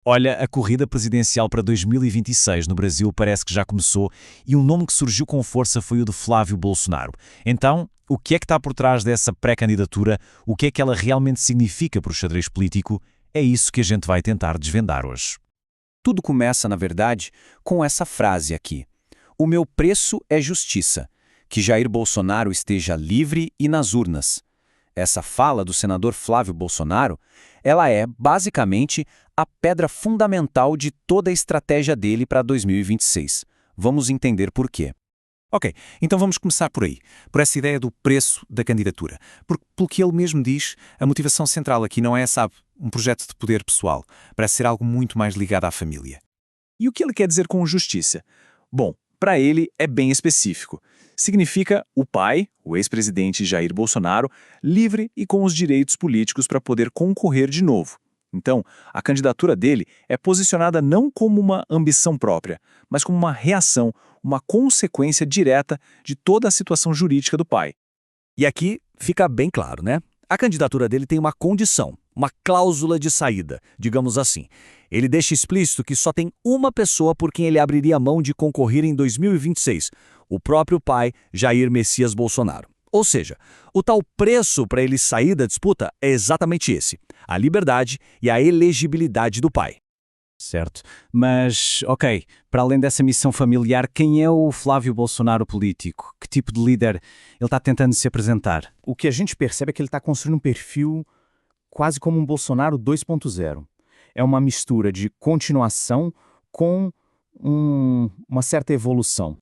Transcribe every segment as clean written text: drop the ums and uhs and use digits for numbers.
Olha, a corrida presidencial para 2026 no Brasil parece que já começou e um nome que surgiu com força foi o de Flávio Bolsonaro. Então, o que é que está por trás dessa pré-candidatura? O que é que ela realmente significa para o xadrez político? É isso que a gente vai tentar desvendar hoje. Tudo começa, na verdade, com essa frase aqui: "O meu preço é justiça, que Jair Bolsonaro esteja livre e nas urnas." Essa fala do senador Flávio Bolsonaro, ela é, basicamente, a pedra fundamental de toda a estratégia dele para 2026. Vamos entender por quê. Ok, então vamos começar por aí, por essa ideia do preço da candidatura. Porque, pelo que ele mesmo diz, a motivação central aqui não é, sabe, um projeto de poder pessoal. Parece ser algo muito mais ligado à família. E o que ele quer dizer com justiça? Bom, para ele é bem específico. Significa o pai, o ex-presidente Jair Bolsonaro, livre e com os direitos políticos para poder concorrer de novo. Então, a candidatura dele é posicionada não como uma ambição própria, mas como uma reação, uma consequência direta de toda a situação jurídica do pai. E aqui fica bem claro, né? A candidatura dele tem uma condição, uma cláusula de saída, digamos assim. Ele deixa explícito que só tem uma pessoa por quem ele abriria mão de concorrer em 2026, o próprio pai, Jair Messias Bolsonaro. Ou seja, o tal preço para ele sair da disputa é exatamente esse: a liberdade e a elegibilidade do pai. Certo. Mas, ok, para além dessa missão familiar, quem é o Flávio Bolsonaro político? Que tipo de líder ele está tentando se apresentar? O que a gente percebe é que ele está construindo um perfil quase como um Bolsonaro 2.0. É uma mistura de continuação com uma certa evolução.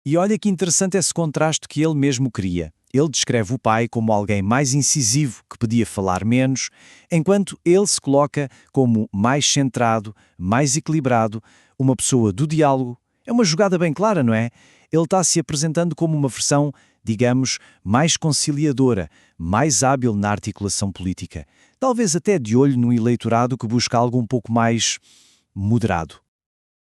E olha que interessante esse contraste que ele mesmo cria. Ele descreve o pai como alguém mais incisivo, que podia falar menos, enquanto ele se coloca como mais centrado, mais equilibrado, uma pessoa do diálogo. É uma jogada bem clara, não é? Ele está se apresentando como uma versão, digamos, mais conciliadora, mais hábil na articulação política. Talvez até de olho no eleitorado que busca algo um pouco mais moderado.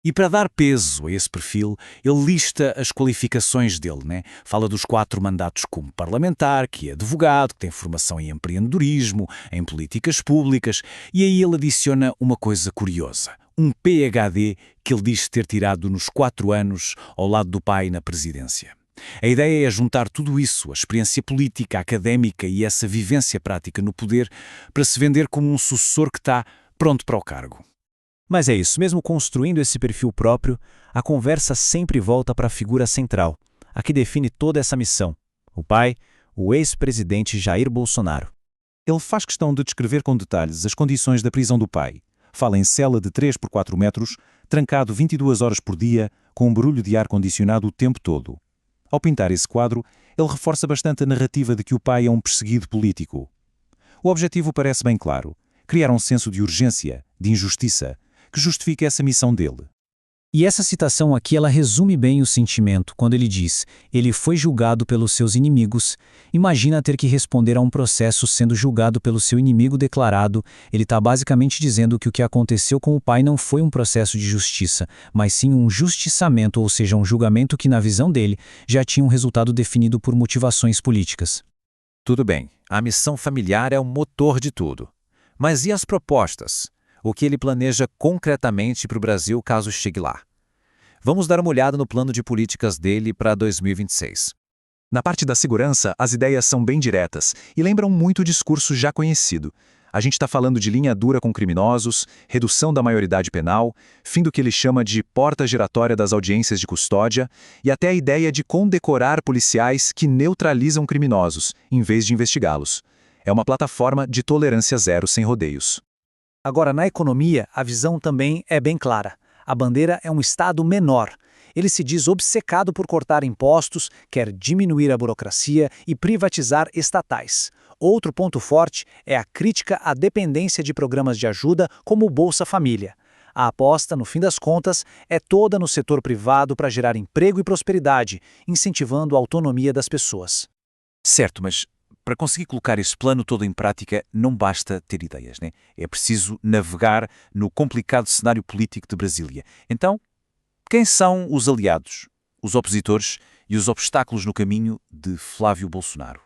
E para dar peso a esse perfil, ele lista as qualificações dele, né? Fala dos 4 mandatos como parlamentar, que é advogado, que tem formação em empreendedorismo, em políticas públicas, e aí ele adiciona uma coisa curiosa, um PhD que ele diz ter tirado nos 4 anos ao lado do pai na presidência. A ideia é juntar tudo isso, a experiência política, académica e essa vivência prática no poder, para se vender como um sucessor que está pronto para o cargo. Mas é isso, mesmo construindo esse perfil próprio, a conversa sempre volta para a figura central, a que define toda essa missão: o pai, o ex-presidente Jair Bolsonaro. Ele faz questão de descrever com detalhes as condições da prisão do pai. Fala em cela de 3 por 4 metros, trancado 22 horas por dia, com um barulho de ar-condicionado o tempo todo. Ao pintar esse quadro, ele reforça bastante a narrativa de que o pai é um perseguido político. O objetivo parece bem claro: criar um senso de urgência, de injustiça, que justifica essa missão dele. E essa citação aqui ela resume bem o sentimento quando ele diz: ele foi julgado pelos seus inimigos. Imagina ter que responder a um processo sendo julgado pelo seu inimigo declarado. Ele está basicamente dizendo que o que aconteceu com o pai não foi um processo de justiça, mas sim um justiçamento, ou seja, um julgamento que, na visão dele, já tinha um resultado definido por motivações políticas. Tudo bem, a missão familiar é o motor de tudo. Mas e as propostas? O que ele planeja concretamente para o Brasil caso chegue lá? Vamos dar uma olhada no plano de políticas dele para 2026. Na parte da segurança, as ideias são bem diretas e lembram muito o discurso já conhecido. A gente está falando de linha dura com criminosos, redução da maioridade penal, fim do que ele chama de porta giratória das audiências de custódia e até a ideia de condecorar policiais que neutralizam criminosos, em vez de investigá-los. É uma plataforma de tolerância zero sem rodeios. Agora, na economia, a visão também é bem clara. A bandeira é um Estado menor. Ele se diz obcecado por cortar impostos, quer diminuir a burocracia e privatizar estatais. Outro ponto forte é a crítica à dependência de programas de ajuda como o Bolsa Família. A aposta, no fim das contas, é toda no setor privado para gerar emprego e prosperidade, incentivando a autonomia das pessoas. Certo, mas para conseguir colocar esse plano todo em prática, não basta ter ideias, né? É preciso navegar no complicado cenário político de Brasília. Então, quem são os aliados, os opositores e os obstáculos no caminho de Flávio Bolsonaro?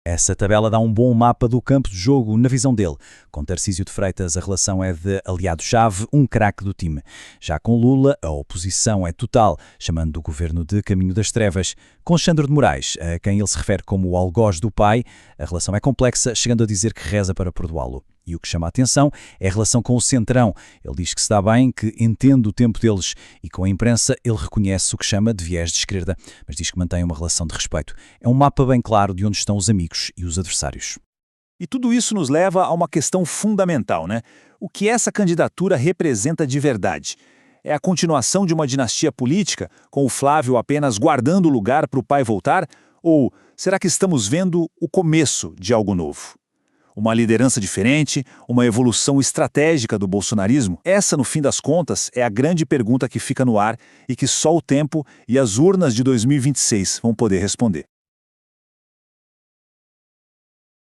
Essa tabela dá um bom mapa do campo de jogo na visão dele. Com Tarcísio de Freitas, a relação é de aliado-chave, um craque do time. Já com Lula, a oposição é total, chamando o governo de caminho das trevas. Com Alexandre de Moraes, a quem ele se refere como o algoz do pai, a relação é complexa, chegando a dizer que reza para perdoá-lo. E o que chama a atenção é a relação com o Centrão. Ele diz que se dá bem, que entende o tempo deles. E com a imprensa, ele reconhece o que chama de viés de esquerda, mas diz que mantém uma relação de respeito. É um mapa bem claro de onde estão os amigos e os adversários. E tudo isso nos leva a uma questão fundamental, né? O que essa candidatura representa de verdade? É a continuação de uma dinastia política, com o Flávio apenas guardando o lugar para o pai voltar? Ou será que estamos vendo o começo de algo novo? Uma liderança diferente, uma evolução estratégica do bolsonarismo? Essa, no fim das contas, é a grande pergunta que fica no ar e que só o tempo e as urnas de 2026 vão poder responder.